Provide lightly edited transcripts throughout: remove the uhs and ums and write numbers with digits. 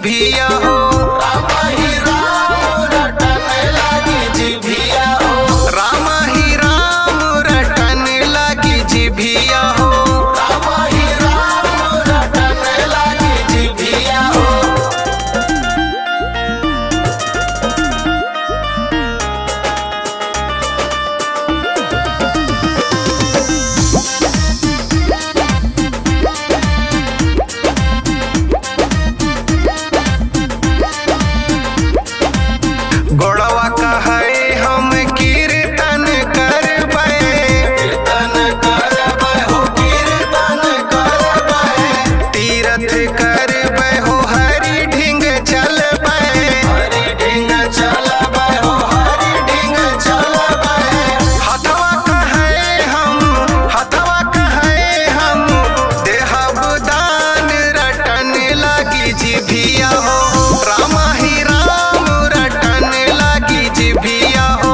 जिभिया हो। राम ही राम रटन लागी जिभिया हो। राम ही राम रटन लागी जिभिया हो। राम ही राम रटन लागी जिभिया हो। गोड़वा कहे हम कीर्तन करबै। कीर्तन करबै हो कीर्तन करबै। तीरथ करबै हो हरि ढिंग चलबै। हरि ढिंग चलबै हो हरि ढिंग चलबै। हथवा कहे हम देहब दान रटन लागी जिभिया हो। राम ही राम रटन लागी जिभिया हो।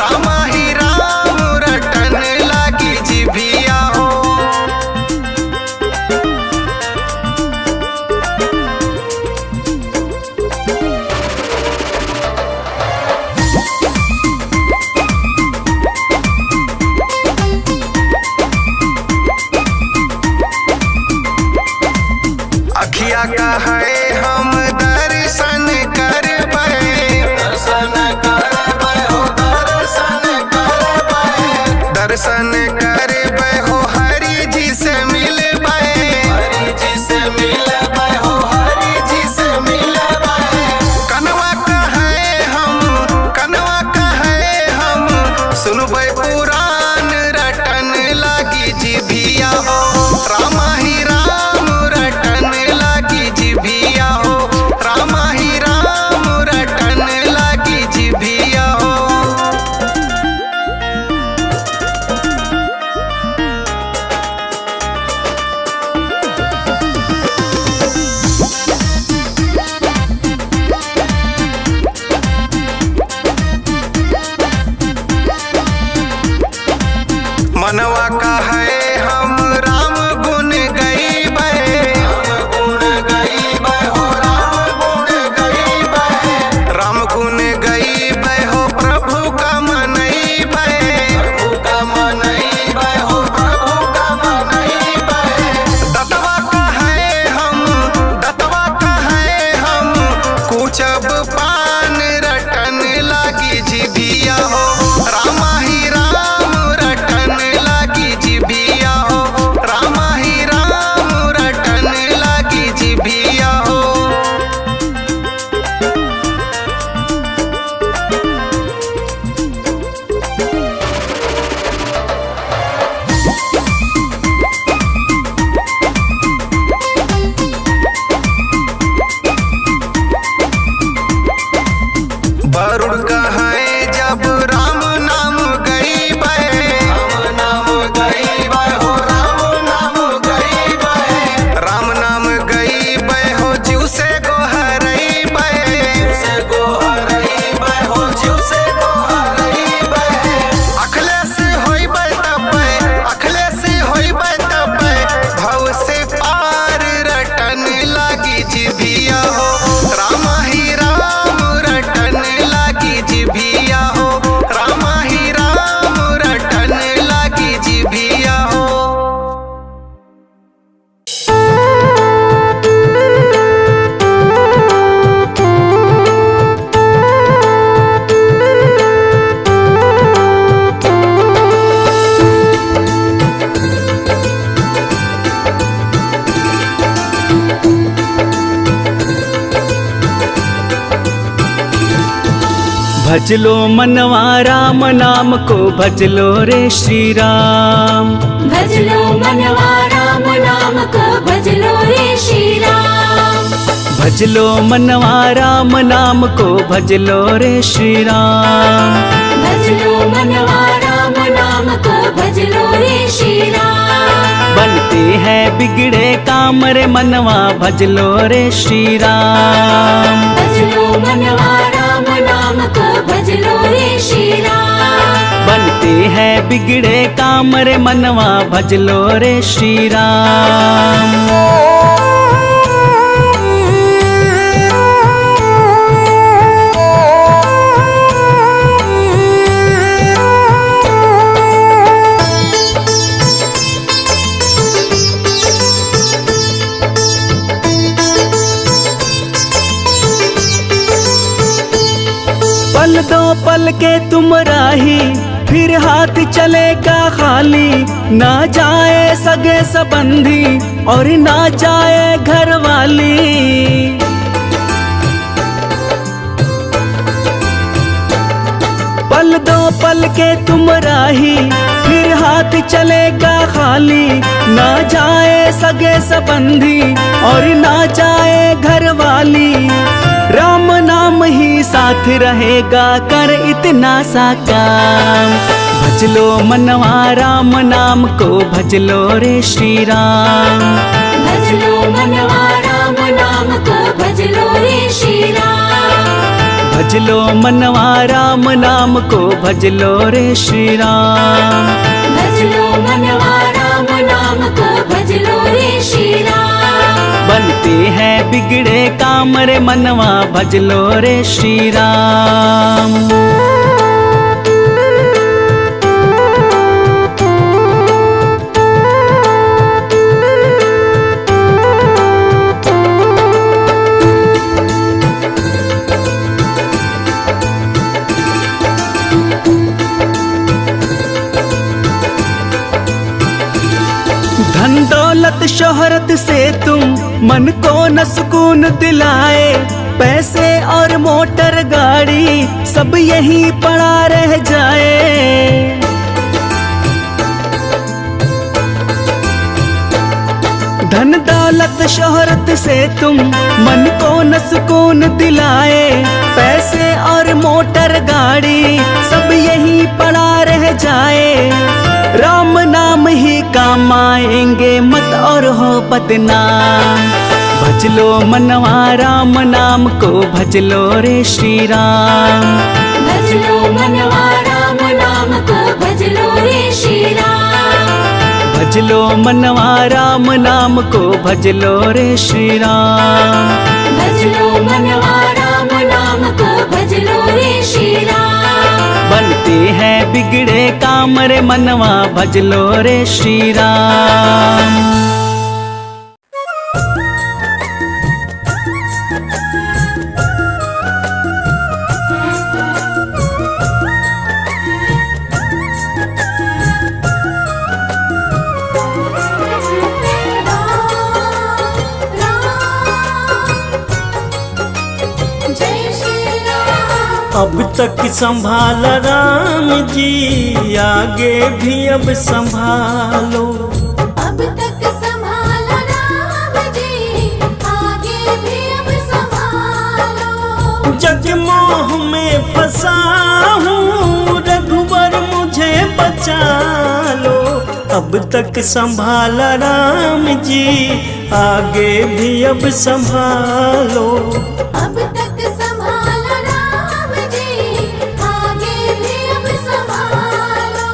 राम ही राम रटन लागी जिभिया हो। अखिया कहे हम दर्शन करबै। दर्शन करबै हो दर्शन करबै। दर्शन करबै हो हरि जी से मिलबै। हरि जी से मिलबै हो हरि जी से मिलबै। कनवा कहे हम सुनबै पुराण रटन लागी जिभिया हो। राम ही राम रटन लागी जिभिया हो। राम ही राम रटन लागी जिभिया हो। मनवा कहे हम राम गुण गईबै। राम गुण गईबै हो राम गुण गईबै। राम गुण गईबै हो प्रभु का मनईबै। प्रभु का मनईबै हो प्रभु का मनईबै। दतवा कहे हम कुचब पान रटन लागी जिभिया हो। राम ही राम रटन लागी जिभिया हो। राम ही राम रटन लागी जिभिया हो। वरुण कहे जब राम नाम गईबै। राम नाम गईबै हो राम नाम गईबै। राम नाम गईबै हो जीव से गोहरईबै। जीव से गोहरईबै हो जीव से गोहरईबै। अखलेस होइबै तबै भव से पार रटन लागी जिभिया हो। राम ही राम रटन लागी जिभिया हो। राम ही राम रटन लागी जिभिया हो। भजलो मनवा राम नाम को भजलो रे श्री राम। भजलो मनवा राम नाम को भजलो रे श्री राम। भजलो मनवा राम नाम को भजलो रे श्री राम। भजलो मनवा राम नाम को भजलो रे श्री राम। बनते हैं बिगड़े काम रे मनवा भजलो रे श्री राम। भजलो मनवा राम नाम को भजलो रे श्री राम। बनते हैं बिगड़े काम रे मनवा भजलो रे श्री राम। पल के तुम राही, फिर हाथ चलेगा खाली। ना जाए सगे संबंधी और ना जाए घर वाली। पल दो पल के तुम राही, फिर हाथ चलेगा खाली। ना जाए सगे संबंधी और ना जाए घर वाली। राम नाम ही साथ रहेगा, कर इतना सा काम। भज लो मनवा राम नाम को, भज लो रे श्री राम। भज लो मनवा राम नाम को, भज लो रे श्री राम। भज लो मनवा राम नाम को, भज लो रे श्री राम। भज लो मनवा राम नाम को, भज लो रे श्री राम। बनते हैं बिगड़े काम रे मनवा, भज लो रे श्री राम। धन दौलत शोहरत से तुम मन को न सुकून दिलाए। पैसे और मोटर गाड़ी सब यहीं पड़ा रह जाए। धन दौलत शोहरत से तुम मन को न सुकून दिलाए। पैसे और मोटर गाड़ी सब यहीं पड़ा रह जाए। राम नाम ही काम आएंगे, मत और हो बदनाम। भज लो मनवा राम नाम को, भज लो रे श्री राम। भज लो मनवा राम नाम को, भज लो रे श्री राम। भज लो मनवा राम नाम को, भज लो रे श्री राम। भज लो मनवा राम नाम को, भज लो रे श्री राम। बनते हैं बिगड़े काम रे मनवा, भज लो रे श्री राम। अब तक संभाल राम जी, आगे भी अब संभालो। अब तक संभाल राम जी, आगे भी अब संभालो। जगमोह में फंसा हूँ, रघुवर मुझे बचा लो। अब तक संभाल राम जी, आगे भी अब संभालो। अब तक संभाल राम जी, आगे भी अब संभालो।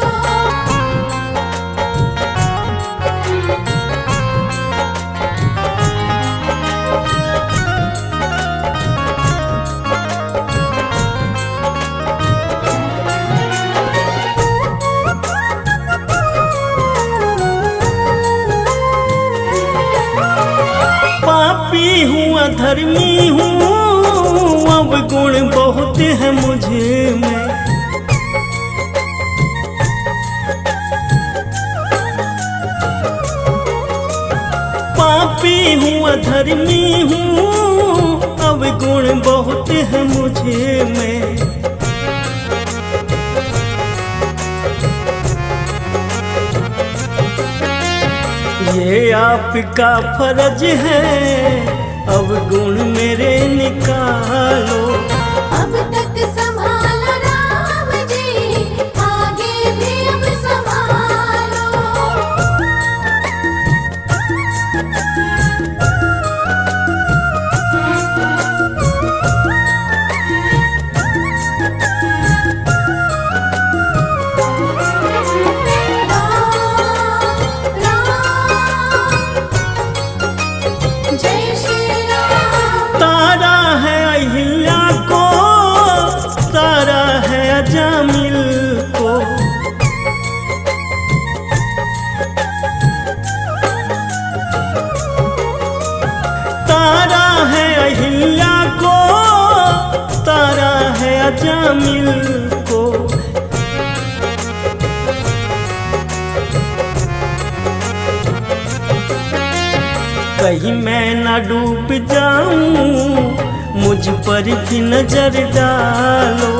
पापी हूँ अधर्मी हूँ, अब गुण बहुत है मुझे में। पापी हूँ अधर्मी हूँ, अब गुण बहुत है मुझे में। ये आपका फर्ज है, अब गुण मेरे निकालो। अब तक संभाल राम जी, आगे भी अब संभालो। जय श्री राम। तारा है अहिल्या को, तारा है अजामिल को। तारा है अहिल्या को, तारा है अजामिल को। कहीं मैं ना डूब जाऊं, मुझ पर भी नजर डालो।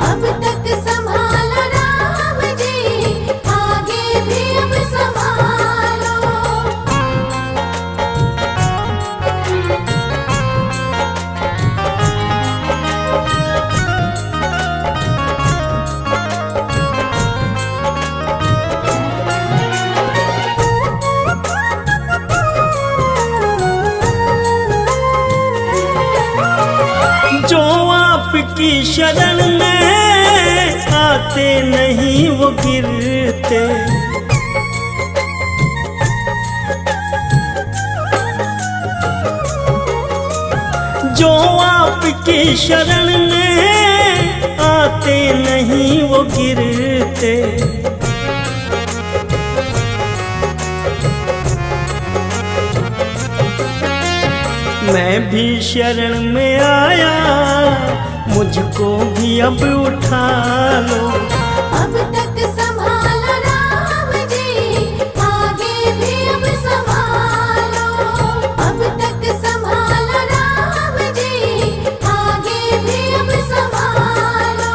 अब तक संभाला राम जी, आगे भी अब संभालो। जो आपकी शरण में आते नहीं वो गिरते, जो आपकी शरण में आते नहीं वो गिरते। मैं भी शरण में आया, मुझको भी अब उठा लो। अब तक संभाला राम जी, आगे भी अब संभालो। अब तक संभाला राम जी, आगे भी अब संभालो।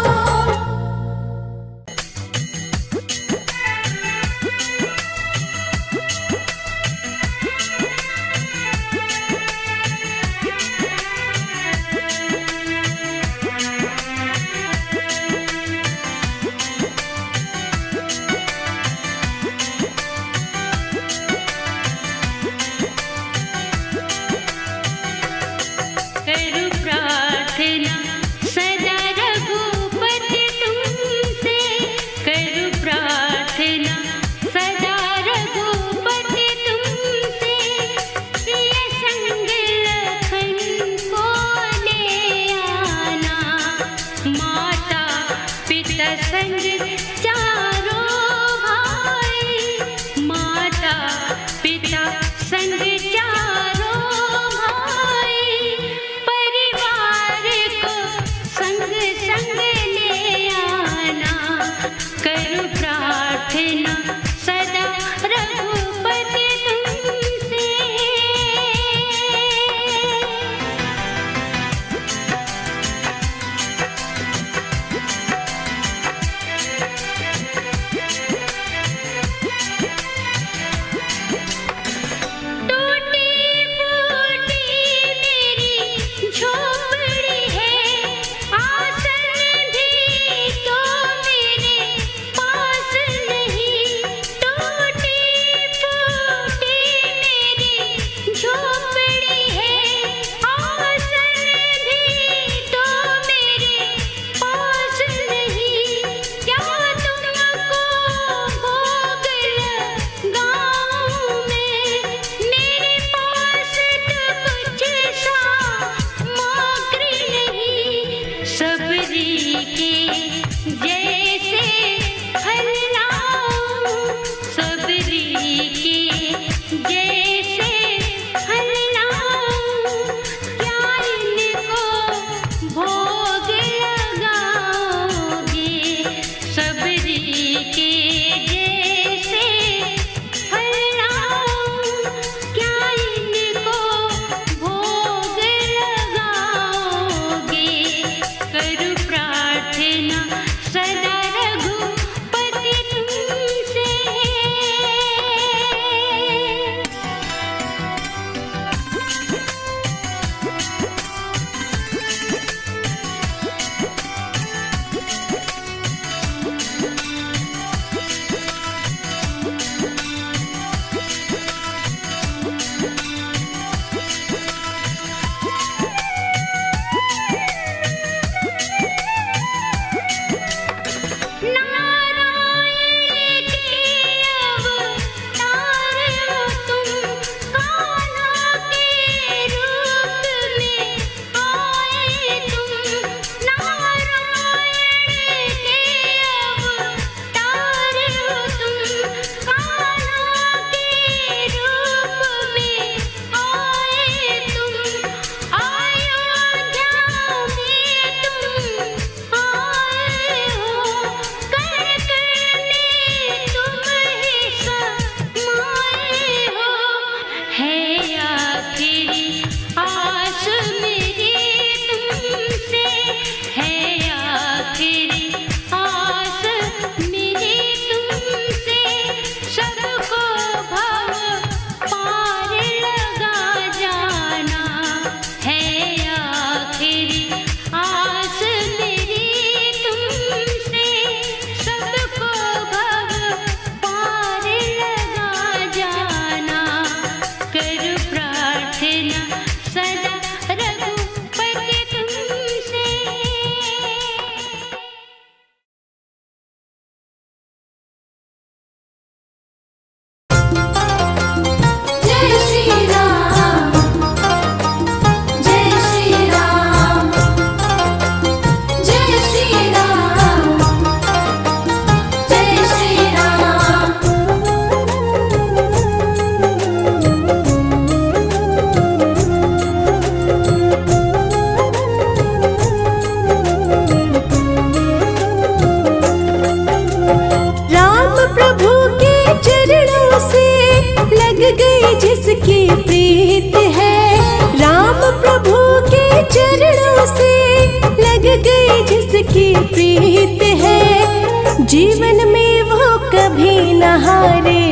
हारे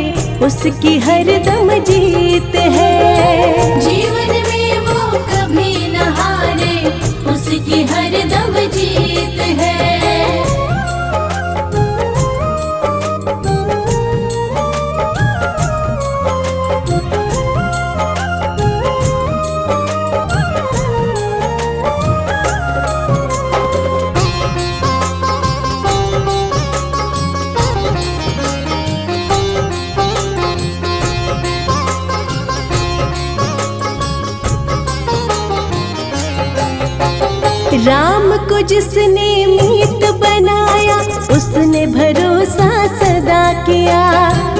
उसकी हरदम जीत है। जीवन में वो कभी न हारे उसकी हरदम जीत है। राम को जिसने मीत बनाया उसने भरोसा सदा किया।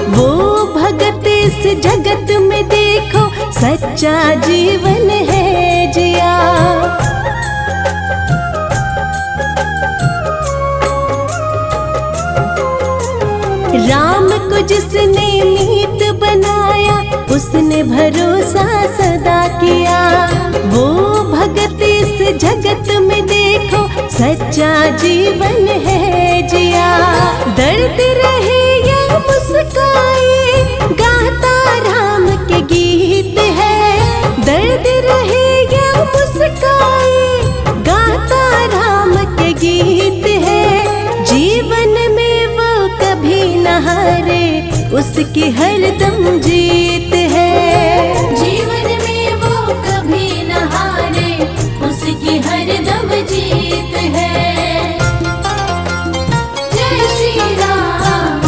वो भगत इस जगत में देखो सच्चा जीवन है जिया। राम को जिसने मीत बनाया उसने भरोसा सदा किया। वो भगत इस जगत में देखो सच्चा जीवन है जिया। दर्द रहे या मुस्काए गाता राम के गीत है। दर्द रहे या मुस्काए गाता राम के गीत है। जीवन में वो कभी न हारे उसकी हरदम जीत है। जीवन में वो कभी न हारे उसकी हरदम जीत है। जय श्री राम,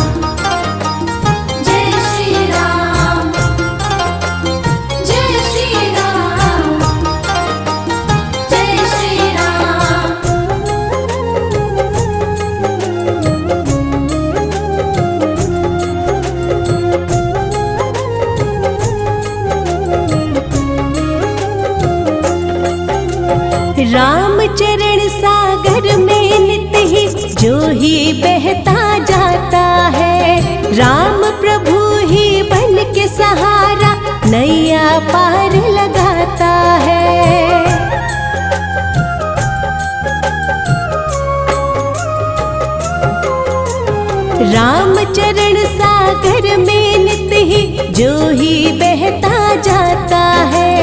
जय श्री राम, जय श्री राम, जय श्री राम। राम चरण सागर में नित ही जो ही बहता जाता है। राम प्रभु ही बन के सहारा नैया पार लगाता है। राम चरण सागर में नित ही जो ही बहता जाता है।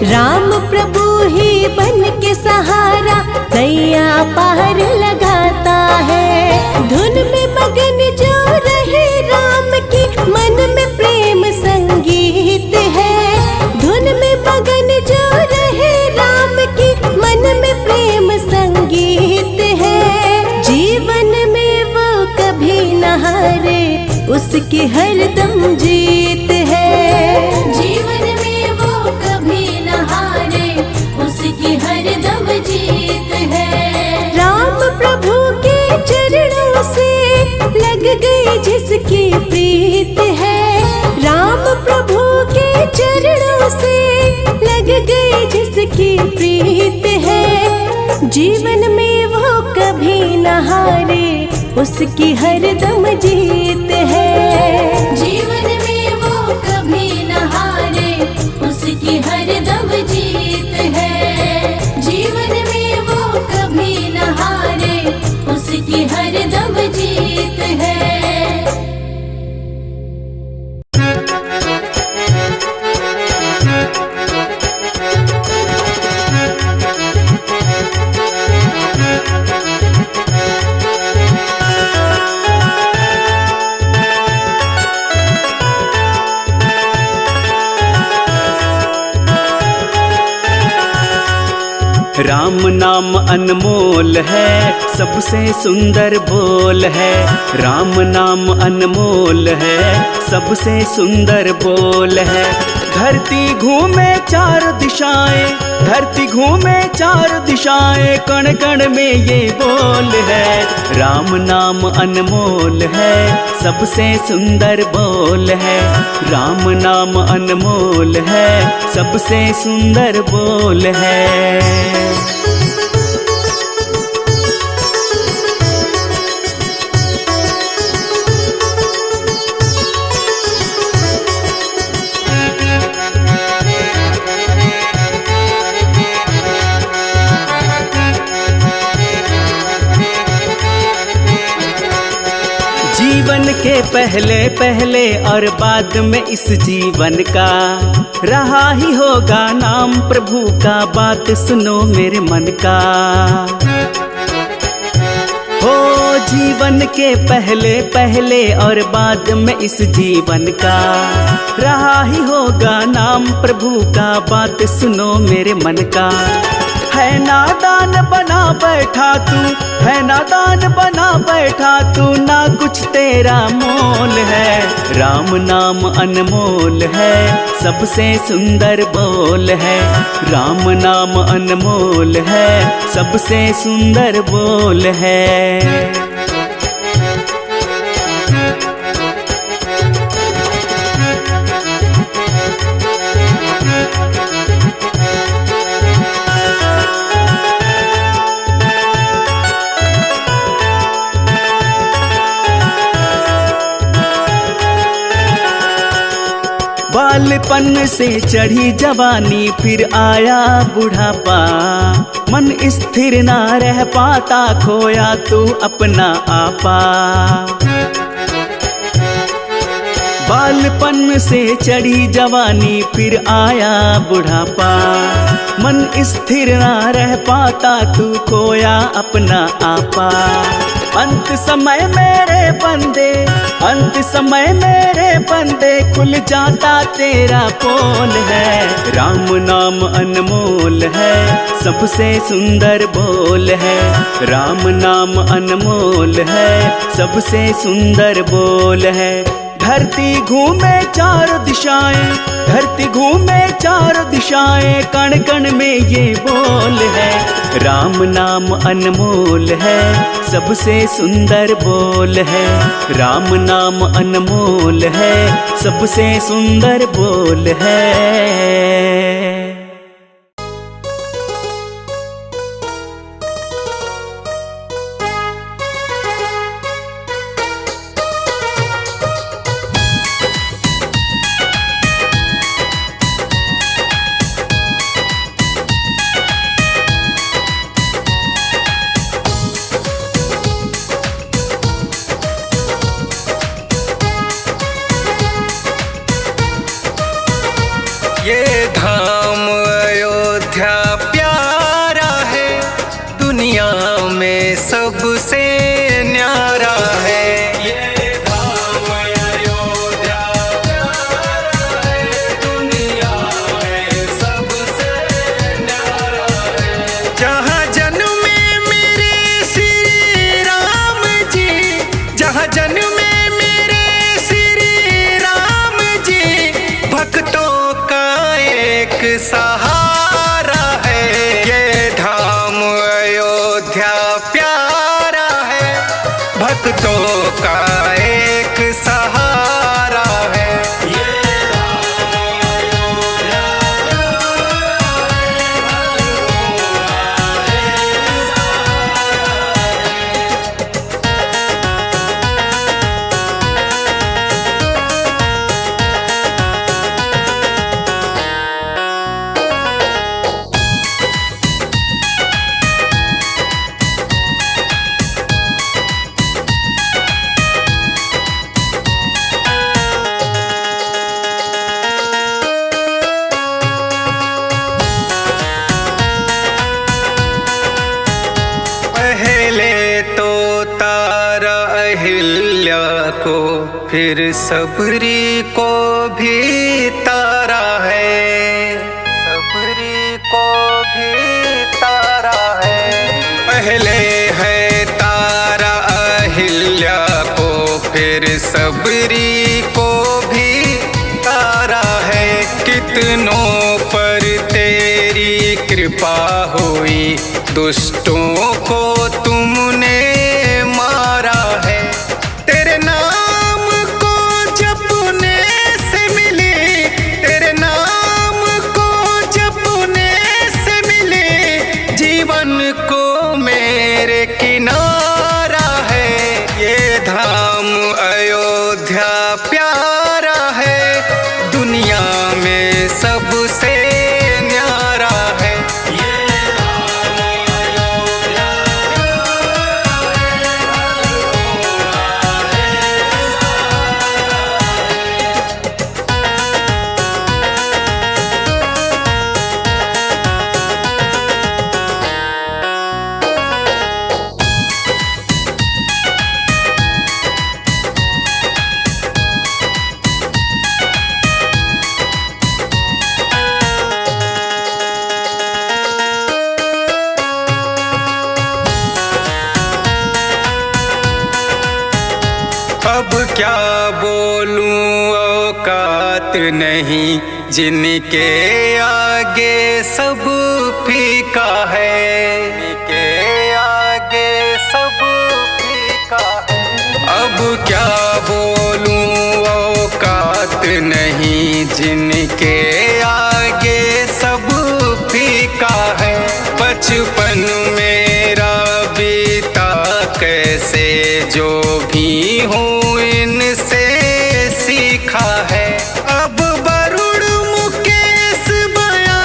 राम प्रभु ही बन के सहारा नैया पार लगाता है। धुन में मगन जो रहे राम की मन में प्रेम संगीत है। धुन में मगन जो रहे राम की मन में प्रेम संगीत है। जीवन में वो कभी न हारे उसकी हरदम जीत है। जीवन में वो कभी न हारे उसकी हरदम जीत है। राम प्रभु के चरणों से लग गई जिसकी प्रीत है। राम प्रभु के चरणों से लग गई जिसकी प्रीत है। जीवन में वो कभी न हारे उसकी हरदम जीत है। जीवन में वो कभी न हारे उसकी हरदम जीत है। जीवन में वो कभी न हारे उसकी हरदम जीत है। राम नाम अनमोल है सबसे सुंदर बोल है। राम नाम अनमोल है सबसे सुंदर बोल है। धरती घूमे चार दिशाएं, धरती घूमे चार दिशाएं, कण कण में ये बोल है। राम नाम अनमोल है सबसे सुंदर बोल है। राम नाम अनमोल है सबसे सुंदर बोल है। जीवन के पहले पहले और बाद में इस जीवन का रहा ही होगा नाम प्रभु का। बात सुनो मेरे मन का। हो जीवन के पहले पहले और बाद में इस जीवन का रहा ही होगा नाम प्रभु का। बात सुनो मेरे मन का। है नादान बना बैठा तू, है नादान बना बैठा तू, ना कुछ तेरा मोल है। राम नाम अनमोल है, सबसे सुंदर बोल है। राम नाम अनमोल है, सबसे सुंदर बोल है। बालपन से चढ़ी जवानी फिर आया बुढ़ापा। मन स्थिर ना रह पाता, खोया तू अपना आपा। बालपन से चढ़ी जवानी फिर आया बुढ़ापा। मन स्थिर ना रह पाता, तू खोया अपना आपा। अंत समय मेरे बंदे, अंत समय मेरे बंदे, खुल जाता तेरा पोल है। राम नाम अनमोल है, सबसे सुंदर बोल है। राम नाम अनमोल है, सबसे सुंदर बोल है। धरती घूमे चारों दिशाएं, धरती घूमे चारों दिशाएं, कण कण में ये बोल है। राम नाम अनमोल है, सबसे सुंदर बोल है। राम नाम अनमोल है, सबसे सुंदर बोल है। ये धाम अयोध्या प्यारा है, दुनिया में सबसे न्यारा है। ये धाम अयोध्या प्यारा है, दुनिया में सबसे न्यारा है। जहाँ जन्मे मेरे श्री राम जी, जहाँ जन्मे मेरे श्री राम जी, भक्तों एक सहारा है। ये धाम अयोध्या प्यारा है, भक्तों का एक सहारा है। ये धाम अयोध्या प्यारा है, भक्तों का एक सहारा है। अहिल्या को, फिर सबरी को भी तारा है। सबरी को भी तारा है। पहले है तारा अहिल्या को, फिर सबरी को भी तारा है। कितनों पर तेरी कृपा हुई, दुष्टों को तुमने मारा है। तेरे नाम को जपने से मिली, तेरे नाम को जपने से मिली, जीवन को मेरे किनारा है। ये धाम अयोध्या प्यारा है, दुनिया में सबसे न्यारा है। औकात नहीं, जिनके आगे सब फीका है, जिनके आगे सब फीका है। अब क्या बोलूं, औकात नहीं, जिनके आगे सब फीका है। बचपन मेरा बीता कैसे, जो भी हूँ इनसे सीखा है। अब वरुण मुकेश बयां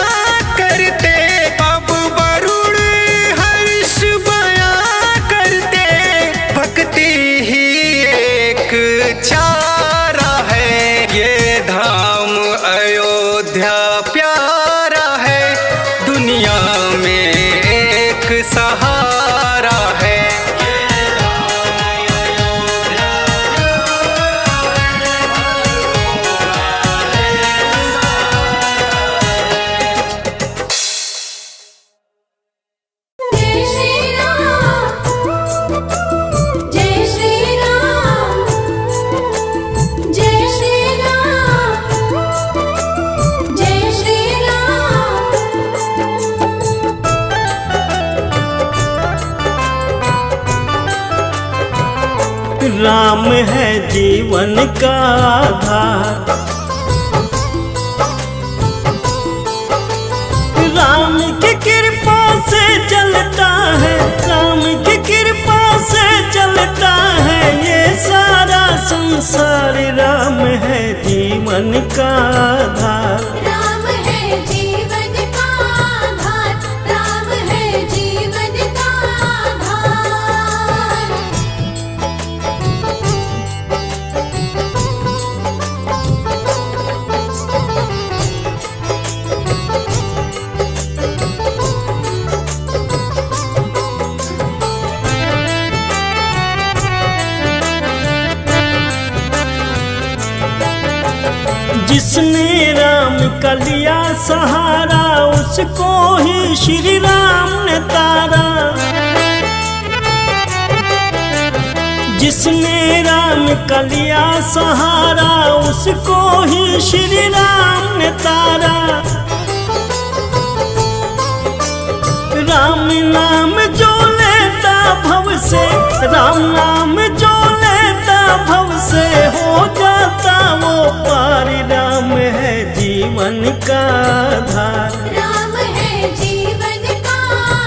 करते, अब वरुण हर्ष बयां करते, भक्ति ही एक चारा है। ये धाम अयोध्या प्यारा है, दुनिया में एक सहारा है। जय श्री राम, जय श्री राम, जय श्री राम, जय श्री राम। राम है जीवन का आधार, राम की कृपा से चलता है, राम की कृपा से चलता है ये सारा संसार। राम है जीवन का आधार, राम है जीवन का आधार, राम है जीवन का आधार। जिसने राम का लिया सहारा, उसको ही श्री राम ने तारा। जिसने राम का लिया सहारा, उसको ही श्री राम ने तारा। राम नाम जो लेता भव से, राम नाम जो लेता भव से, हो जाता वो पार। राम है जीवन का आधार, राम है जीवन का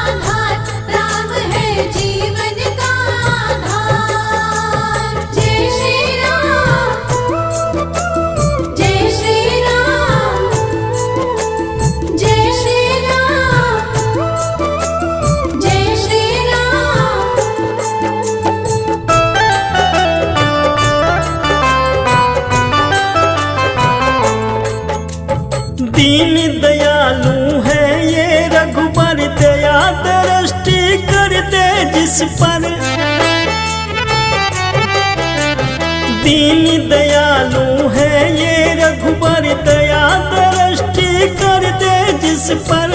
आधार, राम है जीवन का आधार। जय श्री राम, जय श्री राम, जय श्री राम, जय श्री राम। दीन दयालु है ये रघुबर, दया दृष्टि कर दे जिस पर। दीन दयालु है ये रघुबर, दया दृष्टि कर दे जिस पर।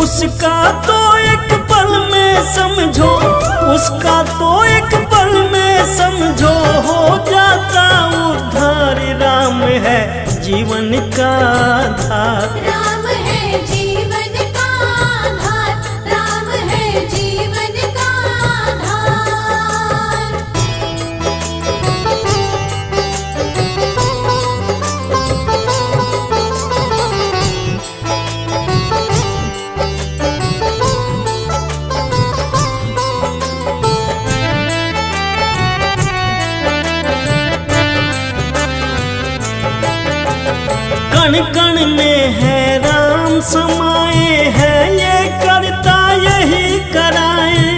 उसका तो एक पल में समझो, उसका तो एक पल में समझो, हो जाता उद्धार। राम है जीवन का आधार, राम है जीवन का आधार, राम है जीवन का आधार। कण कण में है राम समाए है, ये करता यही कराए।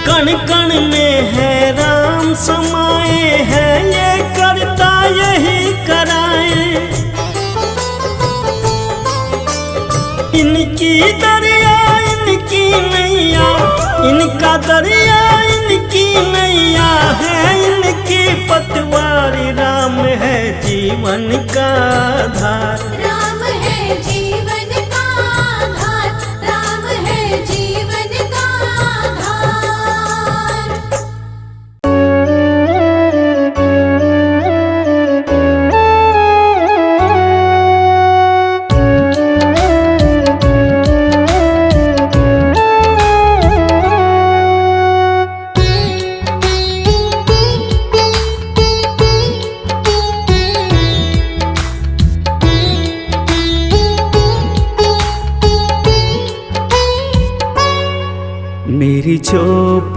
कण कण में है राम समाए है, ये करता यही कराए। इनकी दरिया इनकी नैया, इनका दरिया इनकी नैया है, इनकी पतवारी। राम है जीवन का आधार, राम है जीवन का आधार, राम है जीवन का आधार।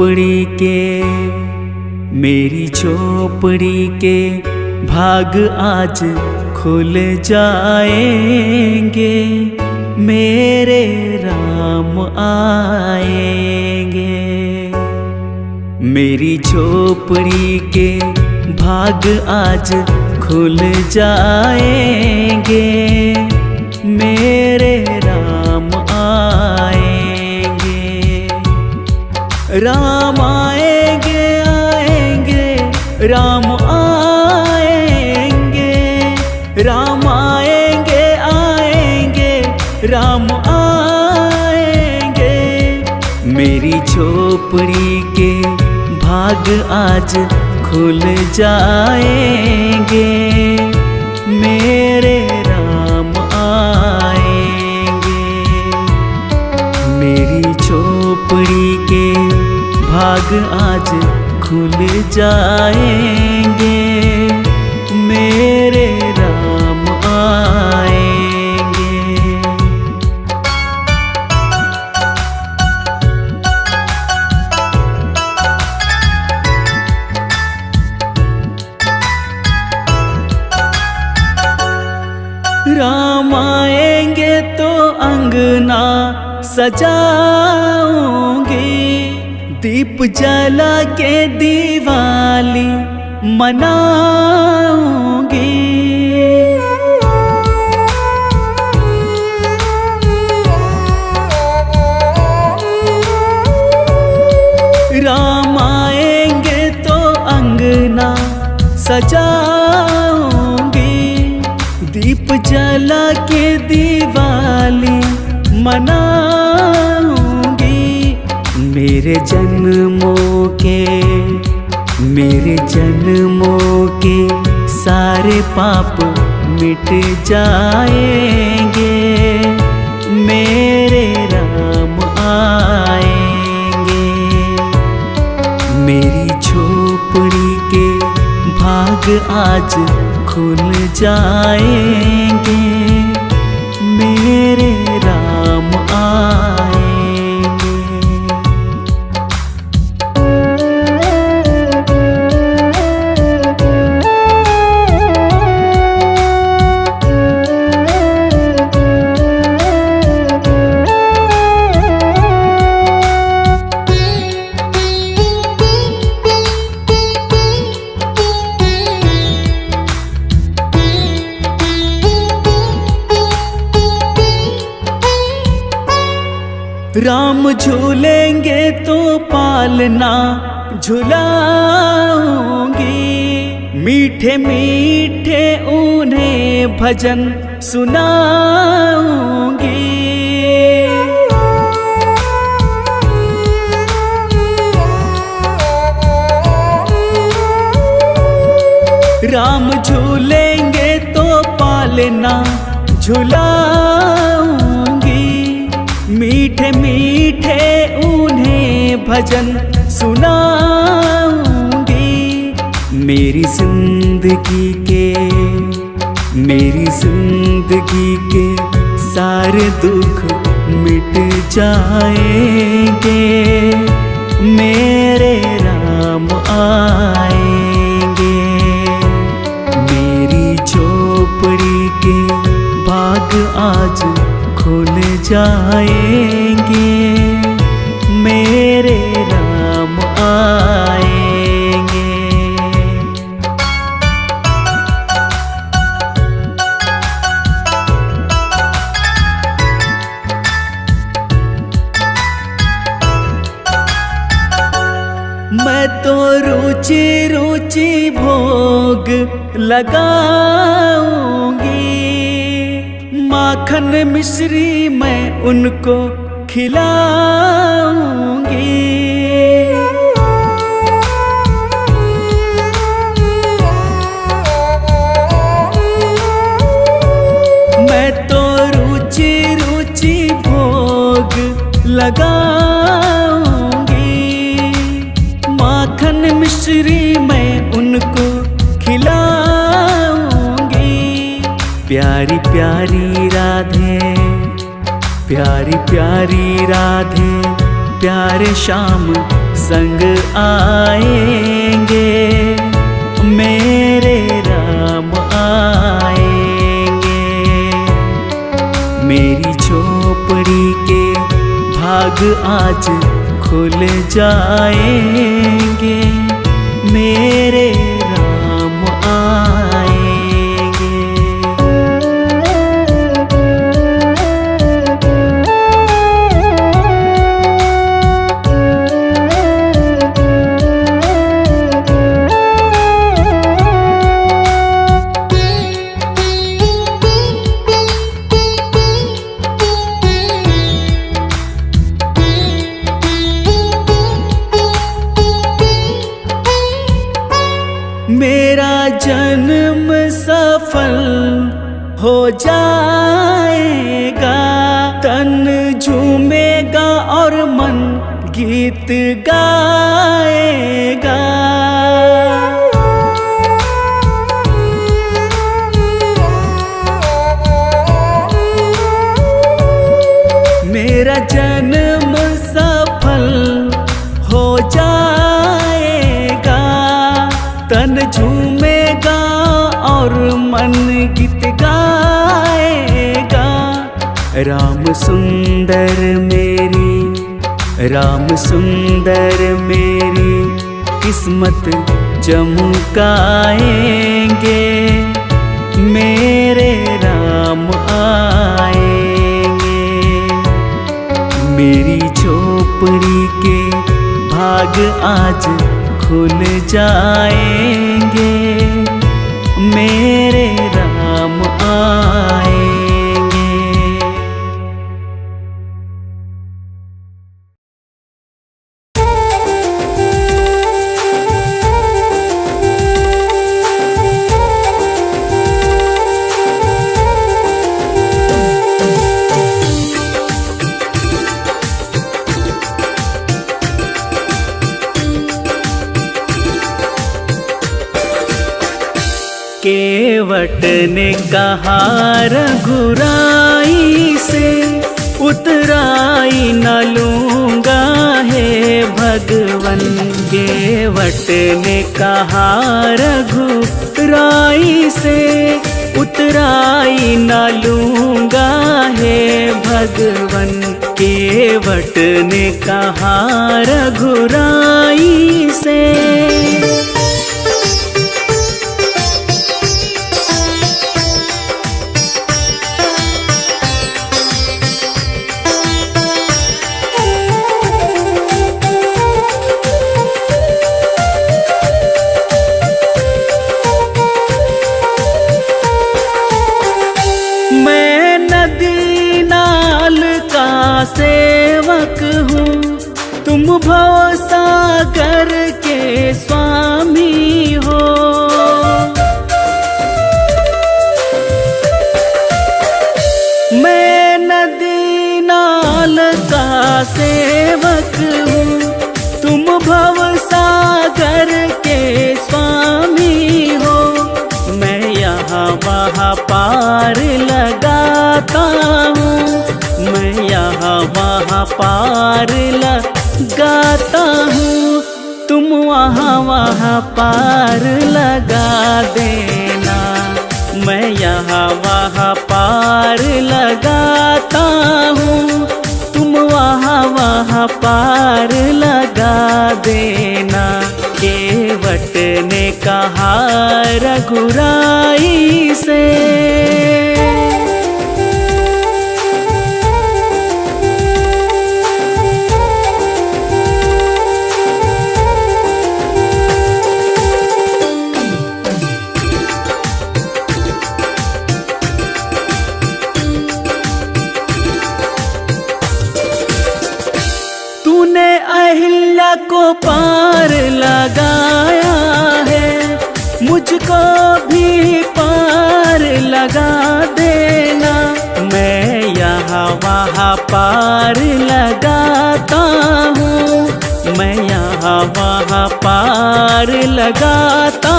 झोपड़ी के, मेरी झोपड़ी के भाग आज खुल जाएंगे, मेरे राम आएंगे। मेरी झोपड़ी के भाग आज खुल जाएंगे, मेरे राम आएंगे। राम आएंगे आएंगे, राम आएंगे, राम आएंगे आएंगे, राम आएंगे। मेरी झोपड़ी के भाग आज खुल जाएंगे, मेरे राम आएंगे। मेरी झोपड़ी के भाग आज खुल जाएंगे, मेरे राम आएंगे। राम आएंगे तो अंगना सजाऊंगी, दीप जला के दिवाली मनाऊंगी। राम आएंगे तो अंगना सजाऊंगी, दीप जला के दिवाली मनाऊंगी। मेरे जन्मों के सारे पाप मिट जाएंगे, मेरे राम आएंगे। मेरी झोपड़ी के भाग आज खुल जाएंगे, मेरे राम आएंगे। राम झूलेंगे तो पालना झुलाऊंगी, मीठे मीठे उन्हें भजन सुनाऊंगी। राम झूलेंगे तो पालना झुलाऊंगी, मीठे मीठे उन्हें भजन सुनाऊंगी। मेरी जिंदगी के सारे दुख मिट जाएंगे, मेरे राम आएंगे। मेरी झोपड़ी के भाग आज खुल जाएंगे, मेरे राम आएंगे। मैं तो रुचि रुचि भोग लगाऊंगी, माखन मिश्री मैं उनको खिलाऊंगी। मैं तो रुचि रुचि भोग लगाऊंगी, माखन मिश्री मैं उनको खिलाऊंगी। प्यारी प्यारी राधे, प्यारी प्यारी राधे, प्यारे श्याम संग आएंगे, मेरे राम आएंगे। मेरी झोपड़ी के भाग आज खुल जाएंगे, मेरे राम आएंगे। मेरा जन्म सफल हो जाएगा, तन झूमेगा और मन गीत गाएगा। मेरा जन्म सफल हो जाएगा, तन झूमेगा और मन गीत गाएगा। राम सुंदर मेरी, राम सुंदर मेरी किस्मत चमकाएंगे, मेरे राम आएंगे। मेरी झोपड़ी के भाग आज खुल जाएंगे, मेरे राम आएंगे। केवट ने कहा रघुराई से, उतराई न लूंगा हे भगवन। केवट ने कहा रघुराई से, उतराई न लूंगा हे भगवन। केवट ने कहा रघुराई से। सेवक हूँ, तुम भव सागर के स्वामी हो। मैं नदी नाल का सेवक हूँ, तुम भव सागर के स्वामी हो। मैं यहाँ वहाँ पार लगाता हूँ, मैं यहाँ वहाँ पार लगाता हूँ, तुम वहाँ वहाँ पार लगा देना। मैं यहाँ वहाँ पार लगाता हूँ, तुम वहाँ वहाँ पार लगा देना। केवट ने कहा रघुराई से। अहिल्या को पार लगाया है, मुझको भी पार लगा देना। मैं यहाँ वहाँ पार लगाता हूँ, मैं यहाँ वहाँ पार लगाता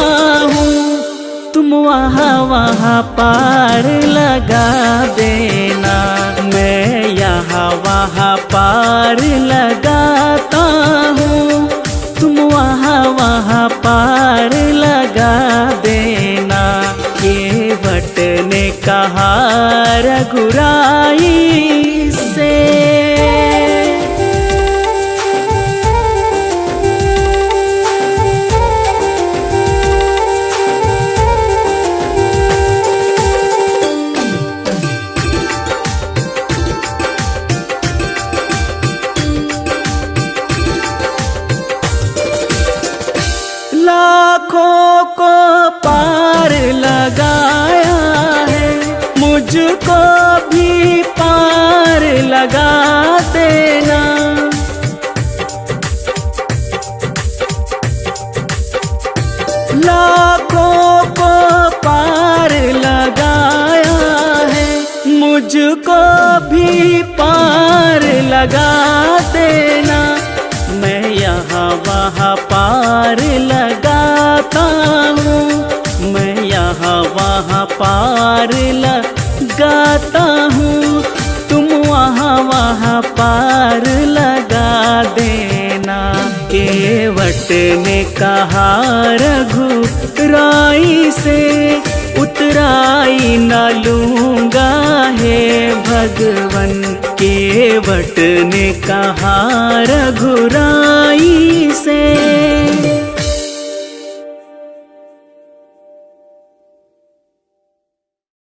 हूँ, तुम वहाँ वहाँ पार लगा देना। मैं यहाँ वहाँ पार लगाता हूँ, कहा रघुराई से। लाखों को पार लगाया है, मुझको भी पार लगा देना। लाखों को पार लगाया है, मुझको भी पार लगा देना। मैं यहाँ वहाँ पार लगाता हूँ, मैं यहाँ वहाँ पार लगाता हूँ, तुम वहाँ वहाँ पार लगा देना। केवट ने कहा रघुराई से, उतराई न लूँगा हे भगवन। केवट ने कहा रघुराई से।